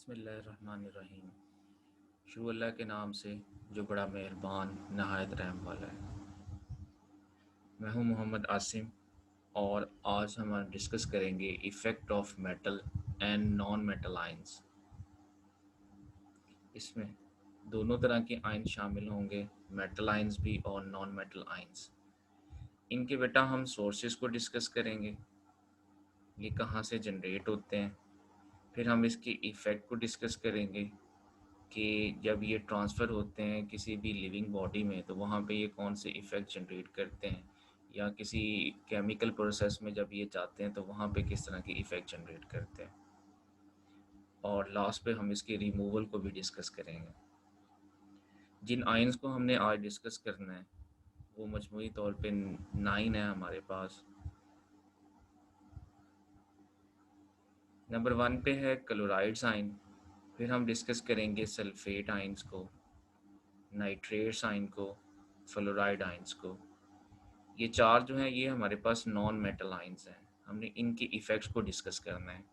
बिस्मिल्लाहिर्रहमानिर्रहीम। शुरू अल्लाह के नाम से जो बड़ा मेहरबान नहायत रहम वाला है। मैं हूँ मोहम्मद आसिम और आज हम डिस्कस करेंगे effect of metal and non metal ions. इसमें दोनों तरह के आयन शामिल होंगे, मेटल आयंस भी और नॉन मेटल आयंस। इनके बेटा हम सोर्सेज को डिस्कस करेंगे, ये कहाँ से जनरेट होते हैं। फिर हम इसके इफ़ेक्ट को डिस्कस करेंगे कि जब ये ट्रांसफ़र होते हैं किसी भी लिविंग बॉडी में तो वहाँ पे ये कौन से इफ़ेक्ट जनरेट करते हैं, या किसी केमिकल प्रोसेस में जब ये जाते हैं तो वहाँ पे किस तरह के इफ़ेक्ट जनरेट करते हैं। और लास्ट पे हम इसके रिमूवल को भी डिस्कस करेंगे। जिन आयंस को हमने आज डिस्कस करना है वो मजमूई तौर पे 9 है हमारे पास। नंबर 1 पे है क्लोराइड्स आयन, फिर हम डिस्कस करेंगे सल्फेट आयंस को, नाइट्रेट्स आयन को, फ्लोराइड आयंस को। ये चार जो हैं ये हमारे पास नॉन मेटल आयंस हैं, हमने इनके इफ़ेक्ट्स को डिस्कस करना है।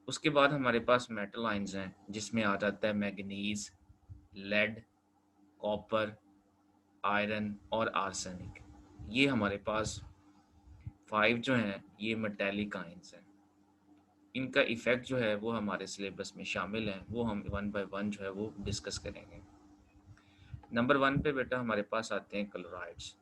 उसके बाद हमारे पास मेटल आयंस हैं जिसमें आ जाता है मैग्नीज, लेड, कॉपर, आयरन और आर्सेनिक। ये हमारे पास 5 जो हैं ये मेटेलिक आयंस हैं। इनका इफ़ेक्ट जो है वो हमारे सिलेबस में शामिल है, वो हम 1 बाय 1 जो है वो डिस्कस करेंगे। नंबर 1 पे बेटा हमारे पास आते हैं क्लोराइड्स।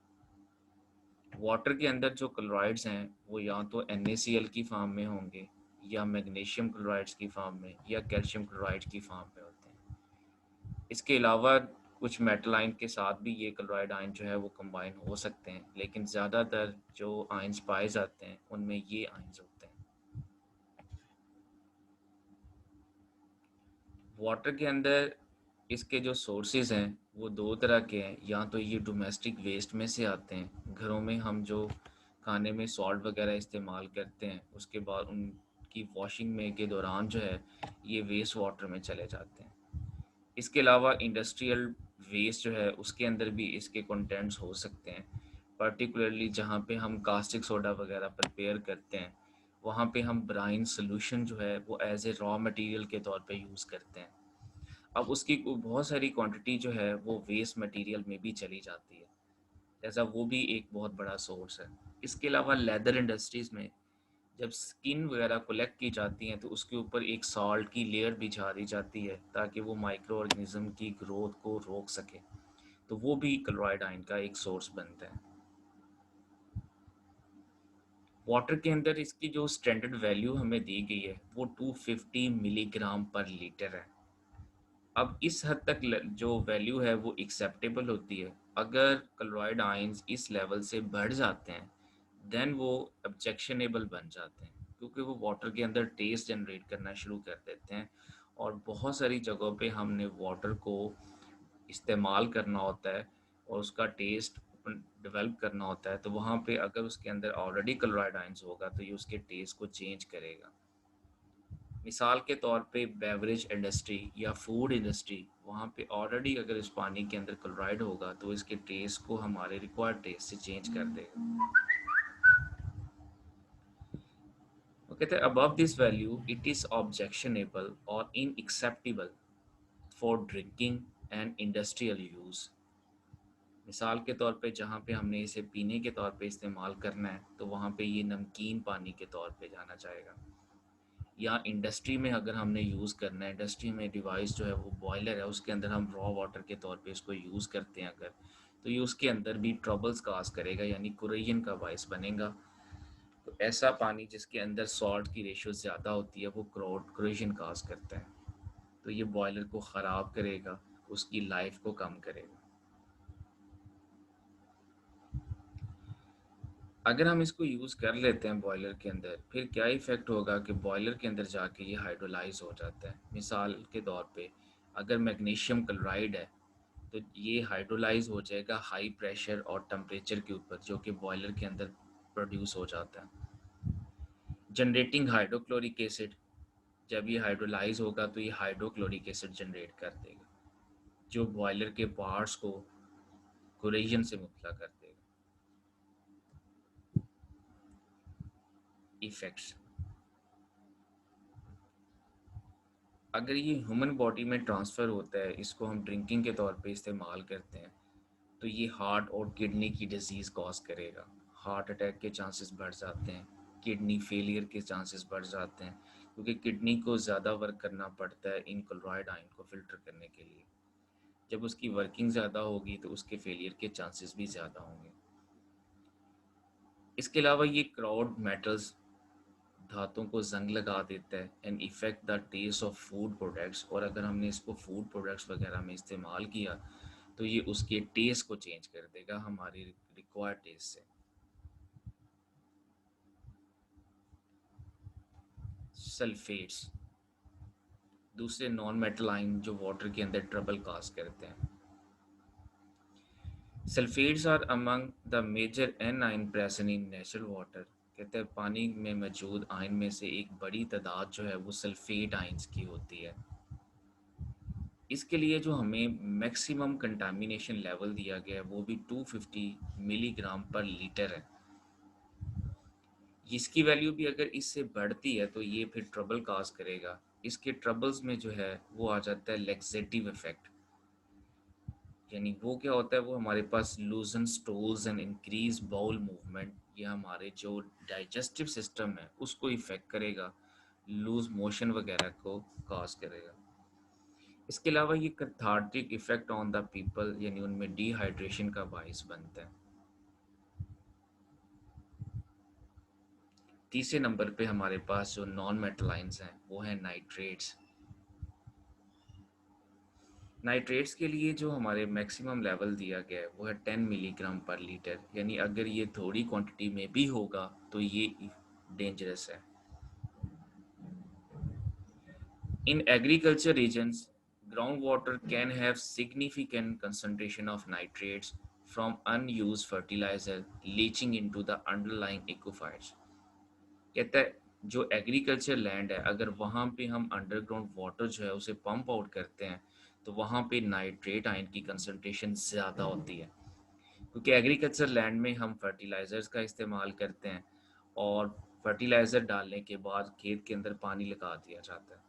वाटर के अंदर जो क्लोराइड्स हैं वो या तो NaCl की फॉर्म में होंगे, या मैग्नीशियम क्लोराइड्स की फॉर्म में, या कैल्शियम क्लोराइड की फॉर्म में होते हैं। इसके अलावा कुछ मेटल आयन के साथ भी ये क्लोराइड आयन जो है वो कंबाइन हो सकते हैं, लेकिन ज़्यादातर जो आयन्स पाए जाते हैं उनमें ये आयन्स होते हैं। वाटर के अंदर इसके जो सोर्सेज हैं वो दो तरह के हैं, या तो ये डोमेस्टिक वेस्ट में से आते हैं, घरों में हम जो खाने में सॉल्ट वगैरह इस्तेमाल करते हैं उसके बाद उनकी वॉशिंग में के दौरान जो है ये वेस्ट वाटर में चले जाते हैं। इसके अलावा इंडस्ट्रियल वेस्ट जो है उसके अंदर भी इसके कंटेंट्स हो सकते हैं, पर्टिकुलरली जहाँ पे हम कास्टिक सोडा वगैरह प्रिपेयर करते हैं वहाँ पे हम ब्राइन सोल्यूशन जो है वो एज ए रॉ मटेरियल के तौर पे यूज़ करते हैं। अब उसकी बहुत सारी क्वांटिटी जो है वो वेस्ट मटेरियल में भी चली जाती है, जैसा वो भी एक बहुत बड़ा सोर्स है। इसके अलावा लेदर इंडस्ट्रीज़ में जब स्किन वगैरह कलेक्ट की जाती हैं तो उसके ऊपर एक सॉल्ट की लेयर बिछा दी जाती है ताकि वो माइक्रो ऑर्गेनिज्म की ग्रोथ को रोक सके, तो वो भी क्लोराइड आयन का एक सोर्स बनता है। वाटर के अंदर इसकी जो स्टैंडर्ड वैल्यू हमें दी गई है वो 250 मिलीग्राम पर लीटर है। अब इस हद तक जो वैल्यू है वो एक्सेप्टेबल होती है। अगर क्लोराइड आयंस इस लेवल से बढ़ जाते हैं देन वो ऑब्जेक्शनेबल बन जाते हैं, क्योंकि वो वाटर के अंदर टेस्ट जनरेट करना शुरू कर देते हैं। और बहुत सारी जगहों पे हमने वाटर को इस्तेमाल करना होता है और उसका टेस्ट डेवलप करना होता है, तो वहाँ पे अगर उसके अंदर ऑलरेडी क्लोराइड आयंस होगा तो ये उसके टेस्ट को चेंज करेगा। मिसाल के तौर पे बेवरेज इंडस्ट्री या फूड इंडस्ट्री, वहाँ पे ऑलरेडी अगर इस पानी के अंदर क्लोराइड होगा तो इसके टेस्ट को हमारे रिक्वायर्ड टेस्ट से चेंज कर देगा। वो कहते हैं above this value it is objectionable और inacceptable for drinking and industrial use. मिसाल के तौर पे जहाँ पे हमने इसे पीने के तौर पे इस्तेमाल करना है तो वहाँ पे ये नमकीन पानी के तौर पे जाना जाएगा। या इंडस्ट्री में अगर हमने यूज़ करना है, इंडस्ट्री में डिवाइस जो है वो बॉयलर है उसके अंदर हम रॉ वाटर के तौर पे इसको यूज़ करते हैं अगर, तो ये उसके अंदर भी ट्रबल्स काज करेगा, यानी कुरेयन का बायस बनेगा। तो ऐसा पानी जिसके अंदर सॉल्ट की रेशियो ज़्यादा होती है वो क्रोजन काज करता है, तो ये बॉयलर को ख़राब करेगा, उसकी लाइफ को कम करेगा। अगर हम इसको यूज़ कर लेते हैं बॉयलर के अंदर, फिर क्या इफ़ेक्ट होगा कि बॉयलर के अंदर जाके ये हाइड्रोलाइज हो जाता है। मिसाल के तौर पे अगर मैग्नीशियम क्लोराइड है तो ये हाइड्रोलाइज हो जाएगा हाई प्रेशर और टेम्परेचर के ऊपर, जो कि बॉयलर के अंदर प्रोड्यूस हो जाता है, जनरेटिंग हाइड्रोक्लोरिक एसिड। जब ये हाइड्रोलाइज होगा तो ये हाइड्रोक्लोरिक एसिड जनरेट कर देगा, जो बॉयलर के पार्ट्स को कोरेजन से मुतला कर देगा। इफ़ेक्ट्स, अगर ये ह्यूमन बॉडी में ट्रांसफ़र होता है, इसको हम ड्रिंकिंग के तौर पे इस्तेमाल करते हैं, तो ये हार्ट और किडनी की डिजीज़ कॉज करेगा। हार्ट अटैक के चांसेस बढ़ जाते हैं, किडनी फेलियर के चांसेस बढ़ जाते हैं, क्योंकि किडनी को ज़्यादा वर्क करना पड़ता है इन क्लोराइड आयन को फ़िल्टर करने के लिए। जब उसकी वर्किंग ज़्यादा होगी तो उसके फेलियर के चांसेस भी ज़्यादा होंगे। इसके अलावा ये क्राउड मेटल्स धातुओं को जंग लगा देता है and effect the taste of food products, और अगर हमने इसको फूड प्रोडक्ट्स वगैरह में इस्तेमाल किया तो ये उसके टेस्ट को चेंज कर देगा हमारी रिक्वायर्ड टेस्ट से। सल्फेट्स दूसरे नॉन मेटल आयन जो वाटर के अंदर ट्रबल काज करते हैं। Sulphates are among the major anion present in natural water. कहते हैं पानी में मौजूद आयन में से एक बड़ी तादाद जो है वो सल्फेट आयन्स की होती है। इसके लिए जो हमें मैक्सिमम कंटामिनेशन लेवल दिया गया है वो भी 250 मिलीग्राम पर लीटर है। इसकी वैल्यू भी अगर इससे बढ़ती है तो ये फिर ट्रबल काज करेगा। इसके ट्रबल्स में जो है वो आ जाता है लेक्सेटिव इफेक्ट। यानी वो क्या होता है, वो हमारे पास loosen stools and increase bowel movement, ये हमारे जो डाइजेस्टिव सिस्टम है उसको इफेक्ट करेगा, लूज मोशन वगैरह को काज करेगा। इसके अलावा ये cathartic effect on the people, यानी उनमें डिहाइड्रेशन का बाइस बनता है। तीसरे नंबर पे हमारे पास जो नॉन मेटल आयंस हैं वो है नाइट्रेट्स। नाइट्रेट्स के लिए जो हमारे मैक्सिमम लेवल दिया गया है वो है 10 मिलीग्राम पर लीटर, यानी अगर ये थोड़ी क्वांटिटी में भी होगा तो ये डेंजरस है। In agriculture regions, groundwater can have significant concentration of nitrates from unused fertilizer leaching into the underlying aquifers। कहता है जो एग्रीकल्चर लैंड है, अगर वहाँ पे हम अंडरग्राउंड वाटर जो है उसे पंप आउट करते हैं तो वहाँ पे नाइट्रेट आयन की कंसंट्रेशन ज़्यादा होती है, क्योंकि एग्रीकल्चर लैंड में हम फर्टिलाइज़र्स का इस्तेमाल करते हैं और फर्टिलाइज़र डालने के बाद खेत के अंदर पानी लगा दिया जाता है।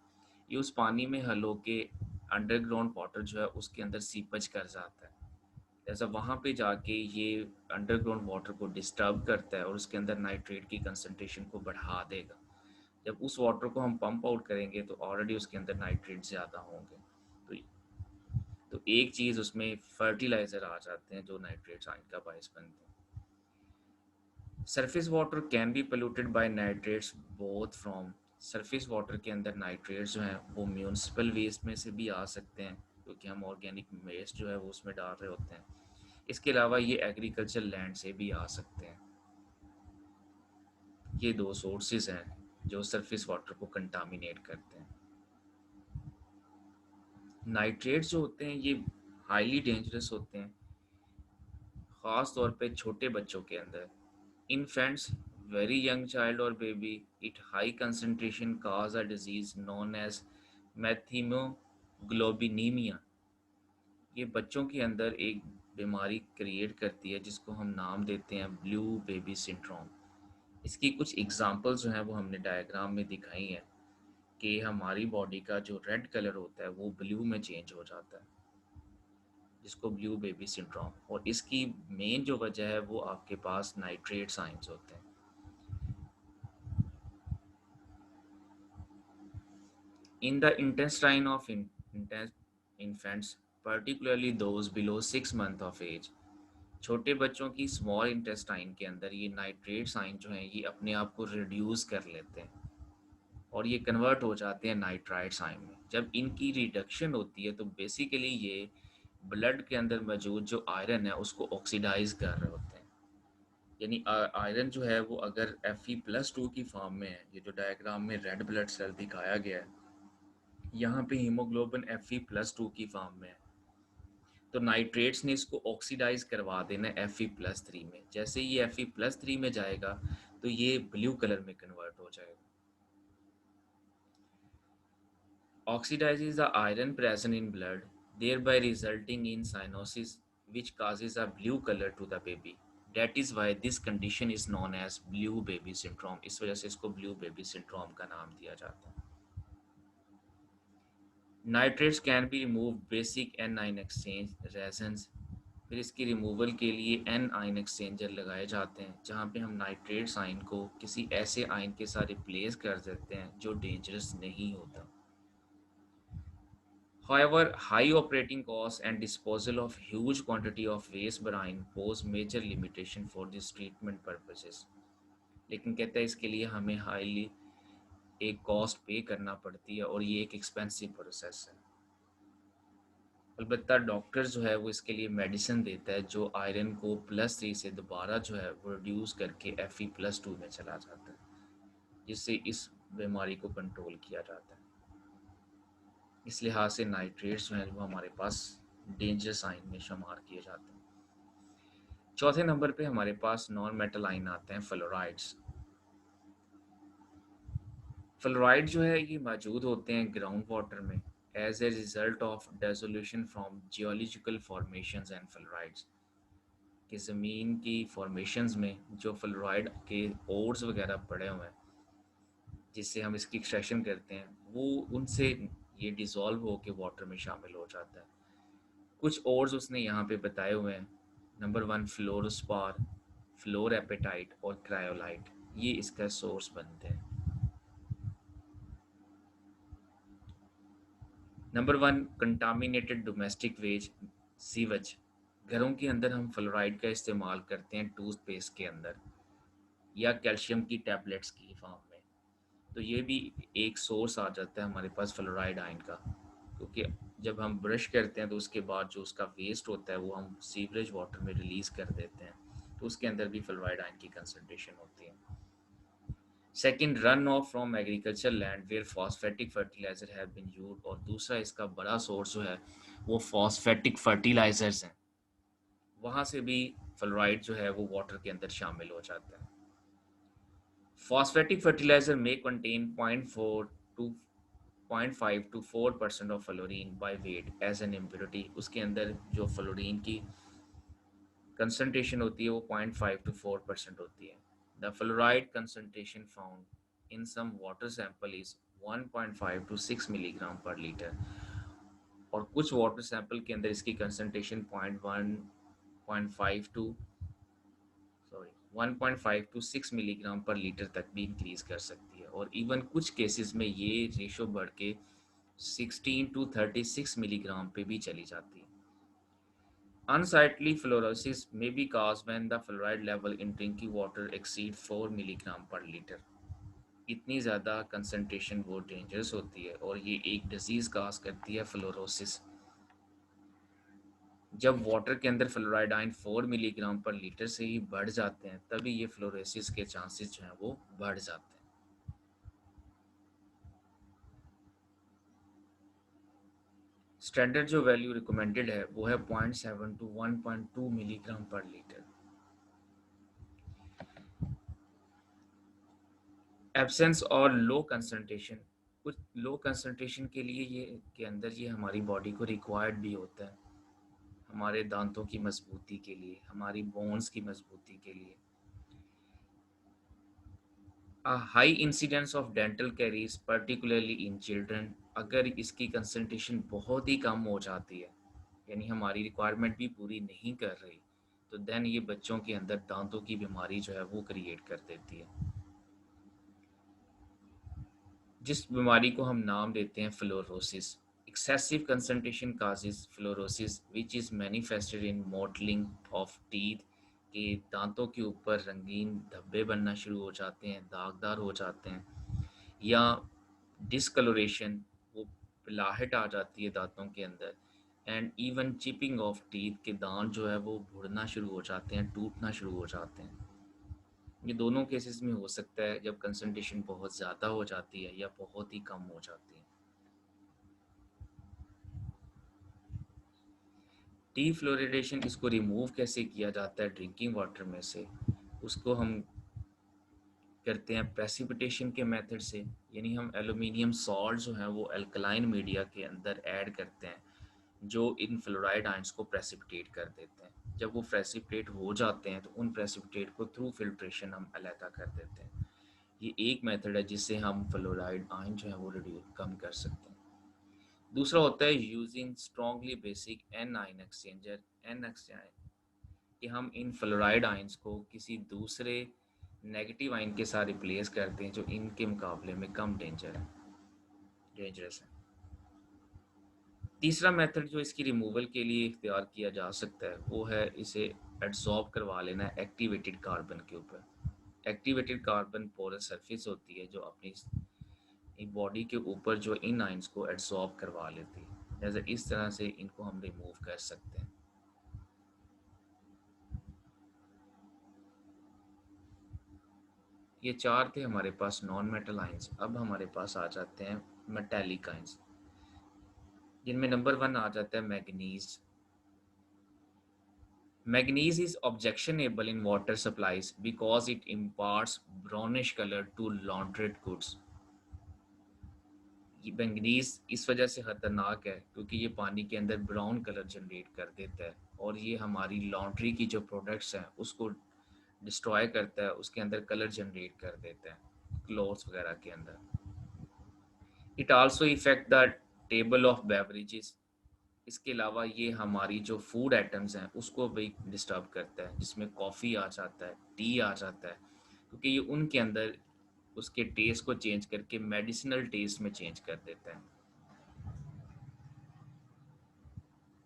ये उस पानी में हलों के अंडरग्राउंड वाटर जो है उसके अंदर सीपच कर जाता है। जैसा वहाँ पे जाके ये अंडरग्राउंड वाटर को डिस्टर्ब करता है और उसके अंदर नाइट्रेट की कंसंट्रेशन को बढ़ा देगा। जब उस वाटर को हम पंप आउट करेंगे तो ऑलरेडी उसके अंदर नाइट्रेट ज़्यादा होंगे, तो एक चीज़ उसमें फर्टिलाइज़र आ जाते हैं जो नाइट्रेट्स आयन का बायस बनते हैं। Surface water can be polluted by nitrates both from. Surface water के अंदर नाइट्रेट्स जो हैं वो म्यूनसिपल वेस्ट में से भी आ सकते हैं, क्योंकि हम ऑर्गेनिक वेस्ट जो है वो उसमें डाल रहे होते हैं। इसके अलावा ये एग्रीकल्चर लैंड से भी आ सकते हैं। ये दो सोर्सेज हैं जो सरफेस वाटर को कंटामिनेट करते हैं। नाइट्रेट्स जो होते हैं ये हाईली डेंजरस होते हैं, ख़ास तौर पे छोटे बच्चों के अंदर। इन्फेंट्स, वेरी यंग चाइल्ड और baby, it high concentration cause a disease known as methemoglobinemia. ये बच्चों के अंदर एक बीमारी क्रिएट करती है जिसको हम नाम देते हैं ब्लू बेबी सिंड्रोम। इसकी कुछ एग्जांपल्स जो हैं वो हमने डायग्राम में दिखाई हैं कि हमारी बॉडी का जो रेड कलर होता है वो ब्लू में चेंज हो जाता है, जिसको ब्लू बेबी सिंड्रोम, और इसकी मेन जो वजह है वो आपके पास नाइट्रेट साइंस होते हैं। In the intestine of infants, particularly those below 6 months of age, छोटे बच्चों की स्मॉल इंटेस्टाइन के अंदर ये नाइट्रेट साइन जो हैं ये अपने आप को रिड्यूस कर लेते हैं और ये कन्वर्ट हो जाते हैं नाइट्राइट साइन में। जब इनकी रिडक्शन होती है तो बेसिकली ये ब्लड के अंदर मौजूद जो आयरन है उसको ऑक्सीडाइज कर रहे होते हैं। यानी आयरन जो है वो अगर Fe+2 की फॉर्म में है, ये जो डायग्राम में रेड ब्लड सेल दिखाया गया है, यहाँ पे हीमोग्लोबिन Fe+2 की फॉर्म में है, तो नाइट्रेट्स ने इसको ऑक्सीडाइज करवा देना Fe+3 में। जैसे ही ये Fe+3 में जाएगा तो ये ब्लू कलर में कन्वर्ट हो जाएगा। Oxidizes the iron present in blood, thereby resulting in cyanosis, which causes a blue color to the baby. That is why this condition is known as blue baby syndrome। इस वजह से इसको blue baby syndrome का नाम दिया जाता है। Nitrates can be remove basic anion exchange resins. फिर इसकी रिमूवल के लिए एन आइन एक्सचेंजर लगाए जाते हैं जहाँ पे हम नाइट्रेट्स आइन को किसी ऐसे आइन के साथ रिप्लेस कर देते हैं जो डेंजरस नहीं होता। However, high operating costs and disposal of huge quantity of waste brine pose major limitation for this treatment purposes. लेकिन कहते हैं इसके लिए हमें हाईली एक कॉस्ट पे करना पड़ती है और ये एक एक्सपेंसिव प्रोसेस है। अलबत्ता डॉक्टर जो है वो इसके लिए मेडिसिन देता है जो आयरन को +3 से दोबारा जो है वो रिड्यूस करके Fe+2 में चला जाता है, जिससे इस बीमारी को कंट्रोल किया जाता है। इस लिहाज से नाइट्रेट्स जो हैं वो हमारे पास डेंजरस आइन में शुमार किए जाते हैं। चौथे नंबर पे हमारे पास नॉन मेटल आइन आते हैं फ्लोराइड्स। फ्लोराइड जो है ये मौजूद होते हैं ग्राउंड वाटर में as a result of dissolution from geological formations and fluorides, कि ज़मीन की फॉर्मेशंस में जो फ्लोराइड के ओर्स वगैरह पड़े हुए हैं जिससे हम इसकी एक्सट्रैक्शन करते हैं वो उनसे ये डिज़ोल्व होकर वाटर में शामिल हो जाता है। कुछ ओर्स उसने यहाँ पे बताए हुए हैं। नंबर 1 फ्लोरोस्पार, फ्लोर एपेटाइट और क्रायोलाइट, ये इसका सोर्स बनते हैं। नंबर 1 कंटामिनेटेड डोमेस्टिक वेज सीवज, घरों के अंदर हम फ्लोराइड का इस्तेमाल करते हैं टूथपेस्ट के अंदर या कैल्शियम की टैबलेट्स की फॉर्म में, तो ये भी एक सोर्स आ जाता है हमारे पास फ्लोराइड आयन का, क्योंकि जब हम ब्रश करते हैं तो उसके बाद जो उसका वेस्ट होता है वो हम सीवरेज वाटर में रिलीज़ कर देते हैं, तो उसके अंदर भी फ्लोराइड आयन की कंसनट्रेशन होती है। Second, run off from agriculture land where phosphatic fertiliser have been used, और दूसरा इसका बड़ा सोर्स जो है वो फॉस्फेटिक फर्टिलाइजर्स हैं, वहाँ से भी फ्लोराइड जो है वो वाटर के अंदर शामिल हो जाता है। फॉस्फेटिक फर्टिलाइजर में contain 0.5 to 4% of fluorine by weight as an impurity, उसके अंदर जो फ्लोरीन की कंसंट्रेशन होती है वो 0.5 to 4% होती है। The fluoride concentration found in some water sample is 1.5 to 6 milligram per litre, और कुछ वाटर सैंपल के अंदर इसकी concentration 1.5 to 6 milligram per litre तक भी इंक्रीज कर सकती है, और इवन कुछ केसेस में ये रेशो बढ़ के 16 to 36 मिलीग्राम पे भी चली जाती है। Unsightly fluorosis may be caused when the fluoride level in drinking water exceed 4 milligram per litre. इतनी ज़्यादा कंसंट्रेशन वो डेंजरस होती है और ये एक डिजीज़ काज करती है फ्लोरोसिस। जब वाटर के अंदर fluoride ion 4 milligram per litre से ही बढ़ जाते हैं तभी ये फ्लोरोसिस के चांसेस जो हैं वो बढ़ जाते हैं। स्टैंडर्ड जो वैल्यू रिकमेंडेड है वो है 0.7 to 1.2 milligram per litre. Absence और लो कंसंट्रेशन, कुछ लो कंसंट्रेशन के लिए ये के अंदर ये हमारी बॉडी को रिक्वायर्ड भी होता है, हमारे दांतों की मजबूती के लिए, हमारी बोन्स की मजबूती के लिए। High incidence of dental caries particularly in children, अगर इसकी कंसंट्रेशन बहुत ही कम हो जाती है यानी हमारी रिक्वायरमेंट भी पूरी नहीं कर रही, तो देन ये बच्चों के अंदर दांतों की बीमारी जो है वो क्रिएट कर देती है, जिस बीमारी को हम नाम देते हैं fluorosis. Excessive concentration causes fluorosis which is manifested in mottling of teeth, के दांतों के ऊपर रंगीन धब्बे बनना शुरू हो जाते हैं, दागदार हो जाते हैं, या डिसकलोरेशन, वो पिलाहट आ जाती है दांतों के अंदर, and even chipping of teeth, के दांत जो है वो मुड़ना शुरू हो जाते हैं, टूटना शुरू हो जाते हैं। ये दोनों केसेस में हो सकता है जब कंसंट्रेशन बहुत ज़्यादा हो जाती है या बहुत ही कम हो जाती है। डीफ्लोरिडेशन, इसको रिमूव कैसे किया जाता है ड्रिंकिंग वाटर में से, उसको हम करते हैं प्रेसिपिटेशन के मेथड से, यानी हम एल्यूमिनियम सॉल्ट जो है वो अल्कलाइन मीडिया के अंदर ऐड करते हैं जो इन फ्लोराइड आयंस को प्रेसिपिटेट कर देते हैं। जब वो प्रेसिपिटेट हो जाते हैं तो उन प्रेसिपिटेट को थ्रू फिल्ट्रेशन हम अलहदा कर देते हैं। ये एक मेथड है जिससे हम फ्लोराइड आयन जो है वो रिड्यूस कम कर सकते हैं। दूसरा होता है यूजिंग स्ट्रॉन्गली बेसिक एन आइन एक्सचेंजर, एन एक्सचेंज, कि हम इन फ्लोराइड आइंस को किसी दूसरे नेगेटिव आइन के साथ रिप्लेस करते हैं जो इनके मुकाबले में कम डेंजरस है। तीसरा मेथड जो इसकी रिमूवल के लिए इख्तियार किया जा सकता है वो है इसे एड्सॉर्ब करवा लेना एक्टिवेटेड कार्बन के ऊपर। एक्टिवेटेड कार्बन पोरस सरफेस होती है जो अपनी बॉडी के ऊपर जो इन आइंस को एड्सॉर्ब करवा लेती है, जैसे इस तरह से इनको हम रिमूव कर सकते हैं। ये चार थे हमारे पास नॉन मेटल आइंस। अब हमारे पास आ जाते हैं मेटेलिक आइंस, जिनमें नंबर 1 आ जाता है manganese. Manganese is objectionable in water supplies because it imparts brownish color to laundered goods. ये मैंगनीज इस वजह से ख़तरनाक है क्योंकि ये पानी के अंदर ब्राउन कलर जनरेट कर देता है और ये हमारी लॉन्ड्री की जो प्रोडक्ट्स हैं उसको डिस्ट्रॉय करता है, उसके अंदर कलर जनरेट कर देता है क्लॉथ्स वगैरह के अंदर। It also effect the table of beverages. इसके अलावा ये हमारी जो फूड आइटम्स हैं उसको भी डिस्टर्ब करता है, जिसमें कॉफ़ी आ जाता है, टी आ जाता है, क्योंकि ये उनके अंदर उसके टेस्ट को चेंज करके मेडिसिनल टेस्ट में चेंज कर देता है।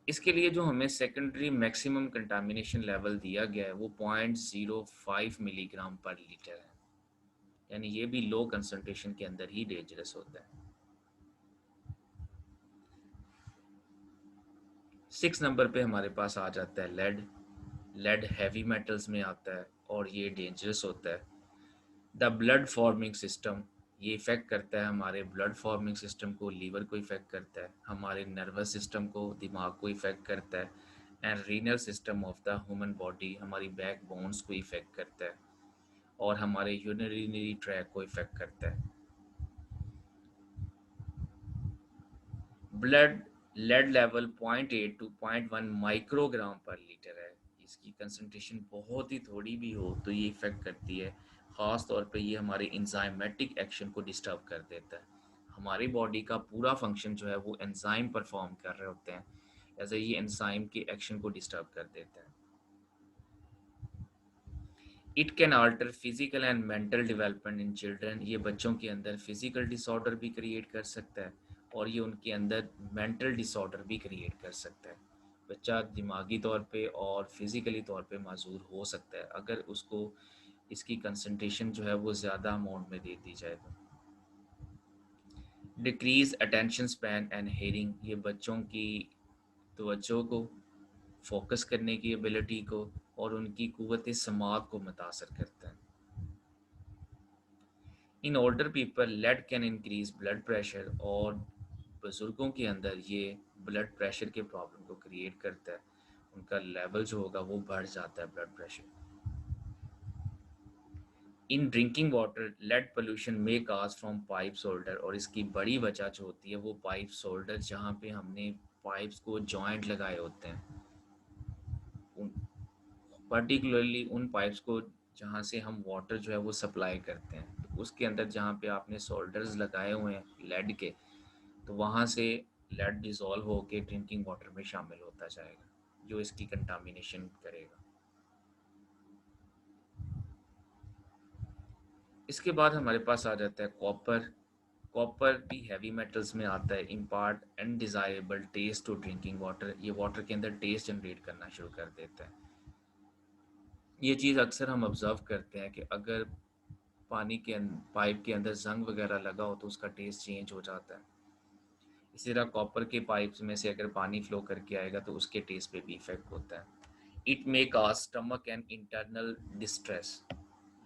इसके लिए जो हमें सेकेंडरी मैक्सिमम कंटामिनेशन लेवल दिया गया है वो 0.05 मिलीग्राम पर लीटर है, यानी ये भी लो कंसंट्रेशन के अंदर ही डेंजरस होता है। 6 नंबर पे हमारे पास आ जाता है लेड। लेड हैवी मेटल्स में आता है और ये डेंजरस होता है। द ब्लड फॉर्मिंग सिस्टम, ये इफ़ेक्ट करता है हमारे ब्लड फॉर्मिंग सिस्टम को, लीवर को इफ़ेक्ट करता है, हमारे नर्वस सिस्टम को, दिमाग को इफ़ेक्ट करता है, and renal system of the human body, हमारी बैक बोन्स को इफ़ेक्ट करता है और हमारे यूरिनरी ट्रैक को इफ़ेक्ट करता है। Blood lead level 0.8 to 0.1 microgram per litre है। इसकी कंसंट्रेशन बहुत ही थोड़ी भी हो तो ये इफ़ेक्ट करती है। ख़ास तौर पे ये हमारे इंजाइमेटिक एक्शन को डिस्टर्ब कर देता है। हमारी बॉडी का पूरा फंक्शन जो है वो एंजाइम परफॉर्म कर रहे होते हैं, ऐसे ये एंजाइम के एक्शन को डिस्टर्ब कर देता है। It can alter physical and mental development in children, ये बच्चों के अंदर फिजिकल डिसऑर्डर भी क्रिएट कर सकता है और ये उनके अंदर मेंटल डिसऑर्डर भी क्रिएट कर सकता है। बच्चा दिमागी तौर पे और फिजिकली तौर पे माजूर हो सकता है अगर उसको इसकी कंसंट्रेशन जो है वो ज़्यादा अमाउंट में दे दी जाए तो। Decrease attention span and hearing, ये बच्चों की तवज्जो को, फोकस करने की एबिलिटी को और उनकी कुव्वत समात को मुतासर करता है। In older people lead can increase blood pressure, और बुज़ुर्गों के अंदर ये ब्लड प्रेशर के प्रॉब्लम को क्रिएट करता है, उनका लेवल जो होगा वो बढ़ जाता है blood pressure. In drinking water lead pollution में काज फ्रॉम पाइप सोल्डर, और इसकी बड़ी वजह जो होती है वो पाइप सोल्डर, जहाँ पे हमने पाइप्स को जॉइंट लगाए होते हैं, उन पर्टिकुलरली उन पाइप्स को जहाँ से हम वाटर जो है वो सप्लाई करते हैं, तो उसके अंदर जहाँ पे आपने सोल्डर्स लगाए हुए हैं लेड के, तो वहाँ से लेड डिज़ोल्व होके ड्रिंकिंग वाटर में शामिल होता जाएगा जो इसकी कंटामिनेशन करेगा। इसके बाद हमारे पास आ जाता है कॉपर। कॉपर भी हैवी मेटल्स में आता है। Impart undesirable taste to drinking water, ये वाटर के अंदर टेस्ट जनरेट करना शुरू कर देता है। ये चीज़ अक्सर हम ऑब्ज़र्व करते हैं कि अगर पानी के पाइप के अंदर जंग वगैरह लगा हो तो उसका टेस्ट चेंज हो जाता है। इसी तरह कॉपर के पाइप्स में से अगर पानी फ्लो करके आएगा तो उसके टेस्ट पे भी इफ़ेक्ट होता है। It may cause stomach and internal distress,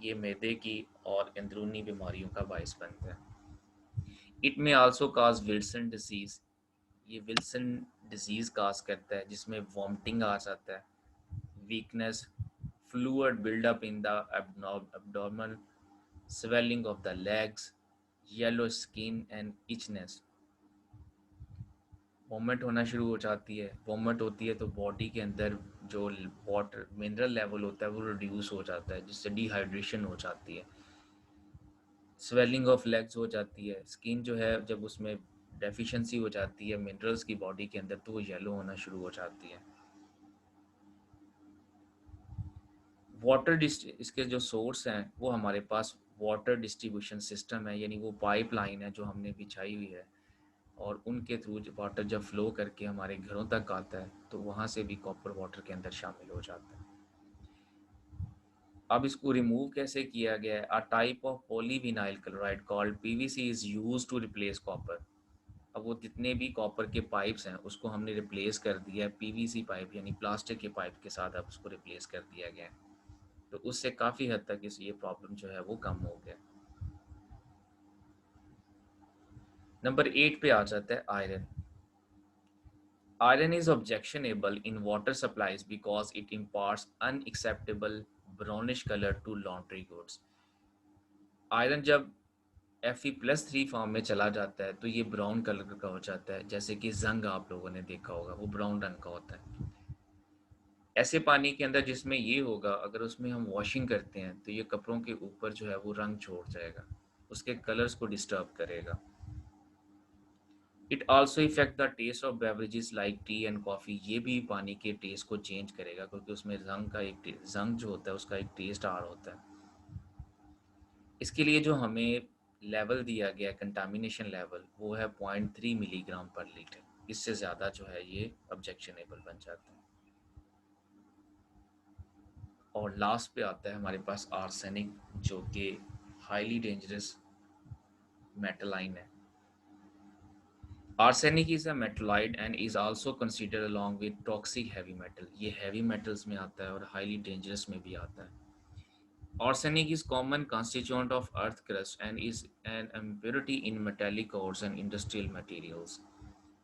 ये मैदे की और अंदरूनी बीमारियों का बायस बनता है। It may also cause Wilson disease, ये विल्सन डिजीज़ काज करता है जिसमें वॉमिटिंग आ जाता है, weakness, fluid buildup in the abdomen, swelling of the legs, yellow skin and itchiness। वॉमिट होना शुरू हो जाती है। वॉमिट होती है तो बॉडी के अंदर जो वाटर मिनरल लेवल होता है वो रिड्यूस हो जाता है, जिससे डिहाइड्रेशन हो जाती है। स्वेलिंग ऑफ लेग्स हो जाती है। स्किन जो है जब उसमें डेफिशिएंसी हो जाती है मिनरल्स की बॉडी के अंदर, तो वो येलो होना शुरू हो जाती है। इसके जो सोर्स हैं वो हमारे पास वाटर डिस्ट्रीब्यूशन सिस्टम है, यानी वो पाइपलाइन है जो हमने बिछाई हुई है, और उनके थ्रू वाटर जब फ्लो करके हमारे घरों तक आता है तो वहाँ से भी कॉपर वाटर के अंदर शामिल हो जाता है। अब इसको रिमूव कैसे किया गया है? A type of polyvinyl chloride called PVC is used to replace copper. अब वो जितने भी कॉपर के पाइप्स हैं उसको हमने रिप्लेस कर दिया है पीवीसी पाइप यानी प्लास्टिक के पाइप के साथ, अब उसको रिप्लेस कर दिया गया है। तो उससे काफ़ी हद तक इस ये प्रॉब्लम जो है वो कम हो गया। नंबर 8 पे आ जाता है iron. Iron is objectionable in water supplies because it imparts unacceptable brownish color to laundry goods. Iron जब Fe+3 फॉर्म में चला जाता है तो ये ब्राउन कलर का हो जाता है, जैसे कि जंग आप लोगों ने देखा होगा, वो ब्राउन रंग का होता है। ऐसे पानी के अंदर जिसमें ये होगा, अगर उसमें हम वॉशिंग करते हैं तो ये कपड़ों के ऊपर जो है वो रंग छोड़ जाएगा, उसके कलर्स को डिस्टर्ब करेगा। It also effect the taste of beverages like tea and coffee. ये भी पानी के टेस्ट को चेंज करेगा, क्योंकि उसमें रंग जो होता है उसका एक टेस्ट आ रहा होता है। इसके लिए जो हमें लेवल दिया गया है, कंटामिनेशन लेवल, वो है 0.3 मिलीग्राम पर लीटर। इससे ज़्यादा जो है ये ऑब्जेक्शनेबल बन जाता है। और लास्ट पे आता है हमारे पास आर्सेनिक, जो कि हाईली डेंजरस मेटलाइन है। Arsenic is a metalloid and is also considered along with toxic heavy metal। ये heavy metals में आता है और highly dangerous में भी आता है। Arsenic is common constituent of earth crust and is an impurity in metallic ores and industrial materials।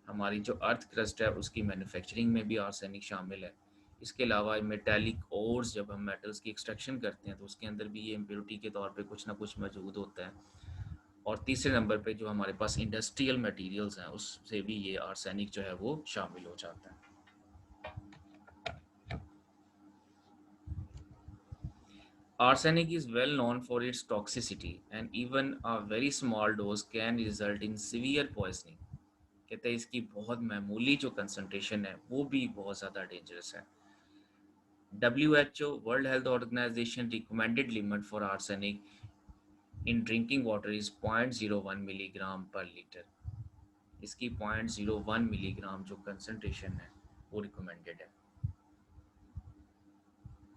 हमारी जो अर्थ क्रस्ट है उसकी मैन्युफैक्चरिंग में भी आर्सेनिक शामिल है। इसके अलावा मेटालिक ओर्स, जब हम मेटल्स की एक्सट्रैक्शन करते हैं तो उसके अंदर भी ये इम्प्योरिटी के तौर पे कुछ ना कुछ मौजूद होता है। और तीसरे नंबर पे जो हमारे पास इंडस्ट्रियल मटेरियल्स हैं उससे भी ये आर्सेनिक जो है वो शामिल हो जाता है। Arsenic is well known for its toxicity and even a very small dose can result in severe poisoning। कहते हैं इसकी बहुत मामूली जो कंसंट्रेशन है वो भी बहुत ज़्यादा डेंजरस है। WHO world health organisation recommended limit for arsenic in drinking water is 0.01 milligram per litre. इसकी 0.01 मिलीग्राम जो कंसंट्रेशन है वो रिकमेंडेड है।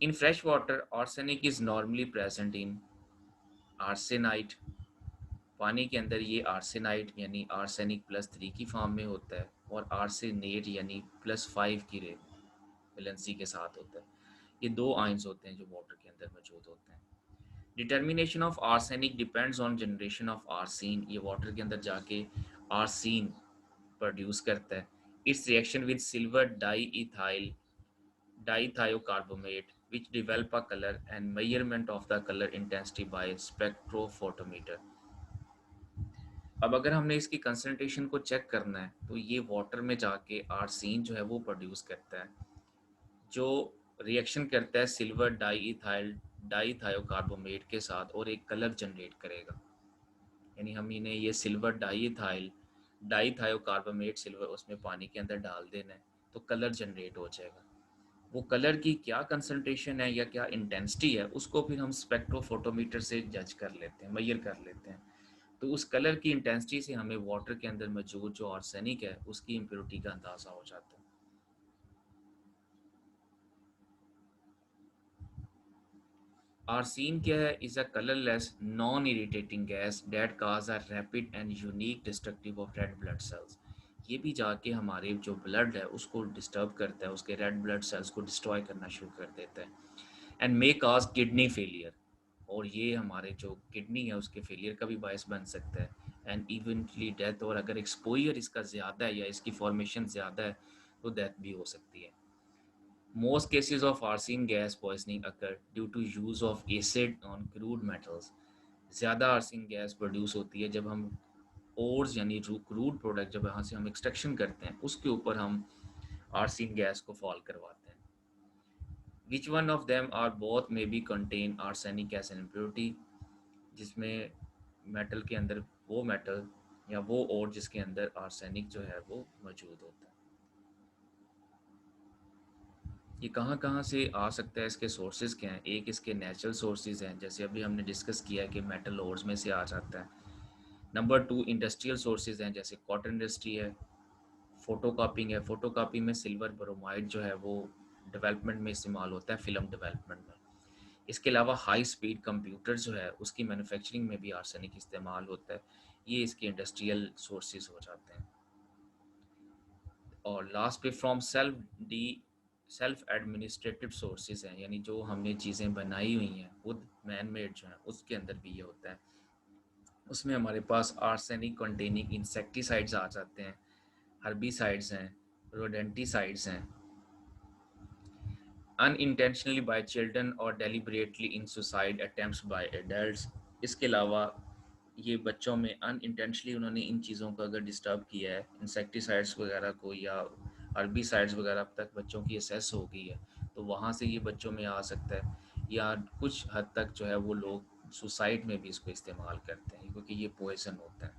In fresh water, arsenic is normally present in arsenite। पानी के अंदर ये आर्सेनाइट यानी आर्सेनिक+3 की फॉर्म में होता है, और आर्सेनेट यानी +5 की वैलेंसी के साथ होता है। ये दो आयंस होते हैं जो वाटर के अंदर मौजूद होते हैं। Determination of arsenic depends on generation of arsine. ये वाटर के अंदर जाके आर्सीन प्रोड्यूस करता है। Its reaction with silver diethyl dithiocarbamate which develop a color and measurement of the color intensity by spectrophotometer। अब अगर हमने इसकी कंसंट्रेशन को चेक करना है तो ये वाटर में जाके आर्सीन जो है वो प्रोड्यूस करता है, जो रिएक्शन करता है सिल्वर डाईथायोकार्बोमेट के साथ और एक कलर जनरेट करेगा। यानी हम इन्हें ये सिल्वर डाईथायोकार्बोमेट सिल्वर उसमें पानी के अंदर डाल देना है तो कलर जनरेट हो जाएगा। वो कलर की क्या कंसंट्रेशन है या क्या इंटेंसिटी है उसको फिर हम स्पेक्ट्रोफोटोमीटर से जज कर लेते हैं, मेजर कर लेते हैं। तो उस कलर की इंटेंसिटी से हमें वाटर के अंदर मौजूद जो आर्सेनिक है उसकी इम्प्योरिटी का अंदाज़ा हो जाता है। आर्सेन क्या है? Is a colourless non irritating gas that cause a rapid and unique destructive of red blood cells. ये भी जाके हमारे जो ब्लड है उसको डिस्टर्ब करता है, उसके रेड ब्लड सेल्स को डिस्ट्रॉय करना शुरू कर देता है। And may cause kidney failure, और ये हमारे जो किडनी है उसके फेलियर का भी बायस बन सकता है, एंड इवेंटली डेथ। और अगर एक्सपोजर इसका ज़्यादा है या इसकी फॉर्मेशन ज़्यादा है तो डेथ भी हो सकती है। Most cases of arsenic gas poisoning occur due to use of acid on crude metals। ज़्यादा आर्सेनिक गैस प्रोड्यूस होती है जब हम ओर्स यानी क्रूड प्रोडक्ट जब यहाँ से हम एक्सट्रैक्शन करते हैं उसके ऊपर हम आर्सेनिक गैस को फॉल करवाते हैं। Which one of them are both may be contain arsenic as an impurity, जिसमें मेटल के अंदर वो मेटल या वो और जिसके अंदर आर्सेनिक जो है वो मौजूद होता है। ये कहाँ कहाँ से आ सकता है, इसके सोर्सेज क्या हैं? एक इसके नेचुरल सोर्सेज हैं, जैसे अभी हमने डिस्कस किया कि मेटल ओर्स में से आ जाता है। नंबर टू, इंडस्ट्रियल सोर्सेज हैं, जैसे कॉटन इंडस्ट्री है, फोटोकॉपिंग है। फोटोकॉपी में सिल्वर ब्रोमाइड जो है वो डेवलपमेंट में इस्तेमाल होता है, फिल्म डेवलपमेंट में। इसके अलावा हाई स्पीड कंप्यूटर जो है उसकी मैन्युफैक्चरिंग में भी आर्सेनिक इस्तेमाल होता है। ये इसके इंडस्ट्रियल सोर्सेज हो जाते हैं। और लास्ट पे फ्रॉम सेल्फ एडमिनिस्ट्रेटिव सोर्सेज हैं, यानी जो हमने चीज़ें बनाई हुई हैं खुद मैन मेड जो हैं उसके अंदर भी ये होता है। उसमें हमारे पास आर्सेनिक कंटेनिंग इंसेक्टिसाइड्स आ जाते हैं, हर्बिसाइड्स हैं, रोडेंटिसाइड्स हैं, unintentionally by children or deliberately in suicide attempts by adults। इसके अलावा ये बच्चों में अनइंटेंशनली उन्होंने इन चीज़ों को अगर डिस्टर्ब किया है, इंसेक्टिसाइड्स वगैरह को या हर्बिसाइड्स वगैरह अब तक बच्चों की एसेस हो गई है, तो वहाँ से ये बच्चों में आ सकता है। या कुछ हद तक जो है वो लोग सुसाइड में भी इसको इस्तेमाल करते हैं क्योंकि ये पॉइजन होता है।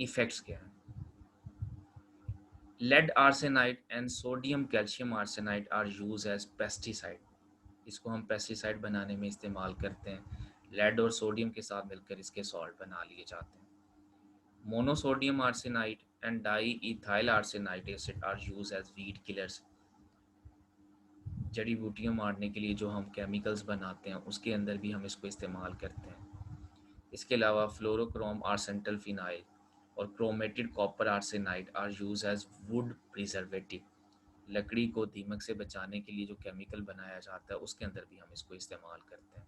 इफ़ेक्ट्स क्या है? Lead arsenide and sodium calcium arsenide are use as pesticide. इसको हम पेस्टिसाइड बनाने में इस्तेमाल करते हैं। लेड और सोडियम के साथ मिलकर इसके सॉल्ट बना लिए जाते हैं। Monosodium arsenide and diethyl arsenide acid are use as weed killers. जड़ी बूटियाँ मारने के लिए जो हम केमिकल्स बनाते हैं उसके अंदर भी हम इसको इस्तेमाल करते हैं। इसके अलावा फ्लोरोक्रोम आर्सेंटल फिनाइल और chromated copper arsenide are use as wood preservative. लकड़ी को दीमक से बचाने के लिए जो केमिकल बनाया जाता है उसके अंदर भी हम इसको इस्तेमाल करते हैं।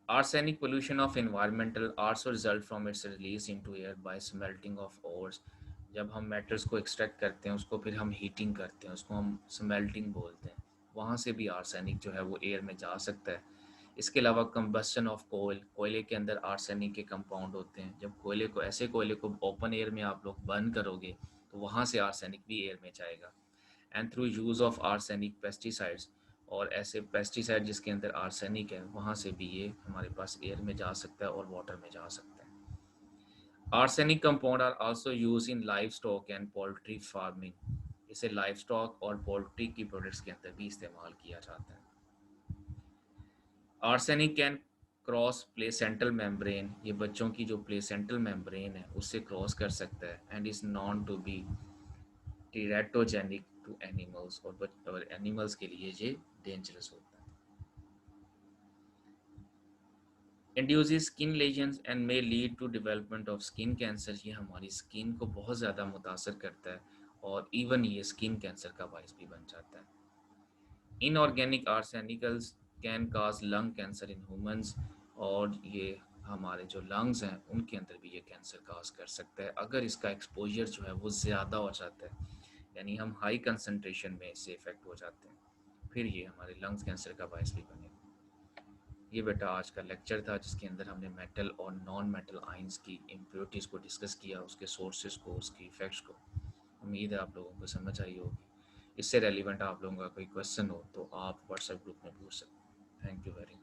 Arsenic pollution of environmental also result from its release into air by smelting of ores। जब हम मेटल्स को एक्सट्रैक्ट करते हैं उसको फिर हम हीटिंग करते हैं, उसको हम स्मेल्टिंग बोलते हैं, वहाँ से भी आर्सेनिक जो है वो एयर में जा सकता है। इसके अलावा कंबस्शन ऑफ कोयले के अंदर आर्सेनिक के कंपाउंड होते हैं। जब कोयले को ओपन एयर में आप लोग बर्न करोगे तो वहाँ से आर्सेनिक भी एयर में जाएगा। And through use of arsenic pesticides, और ऐसे पेस्टिसाइड जिसके अंदर आर्सेनिक है वहाँ से भी ये हमारे पास एयर में जा सकता है और वाटर में जा सकता है। Arsenic compound are also use in livestock and poultry farming. इसे लाइव स्टॉक और पोल्ट्री की प्रोडक्ट्स के अंदर भी इस्तेमाल किया जाता है। Arsenic can cross placental membrane. ये बच्चों की जो प्लेसेंटल मेम्ब्रेन है उससे क्रॉस कर सकता है and is known to be teratogenic to animals, और एनिमल्स के लिए ये डेंजरस होता है। Induces skin lesions and may lead to development of skin cancer. ये हमारी स्किन को बहुत ज़्यादा मुतासर करता है और इवन ये स्किन कैंसर का बायस भी बन जाता है। Inorganic arsenicals can cause lung cancer in humans, और ये हमारे जो लंग्स हैं उनके अंदर भी ये कैंसर काज कर सकता है अगर इसका एक्सपोजर जो है वो ज़्यादा हो जाता है, यानी हम हाई कंसनट्रेशन में इससे इफ़ेक्ट हो जाते हैं, फिर ये हमारे लंग्स कैंसर का बायस भी बनेगा। ये बेटा आज का लेक्चर था जिसके अंदर हमने मेटल और नॉन मेटल आयंस की इम्प्योरिटीज़ को डिस्कस किया, उसके सोर्सेज को, उसके इफ़ेक्ट्स को। उम्मीद है आप लोगों को समझ आई होगी। इससे रेलिवेंट आप लोगों का कोई क्वेश्चन हो तो आप व्हाट्सएप ग्रुप में पूछ सकते हैं। Thank you very much.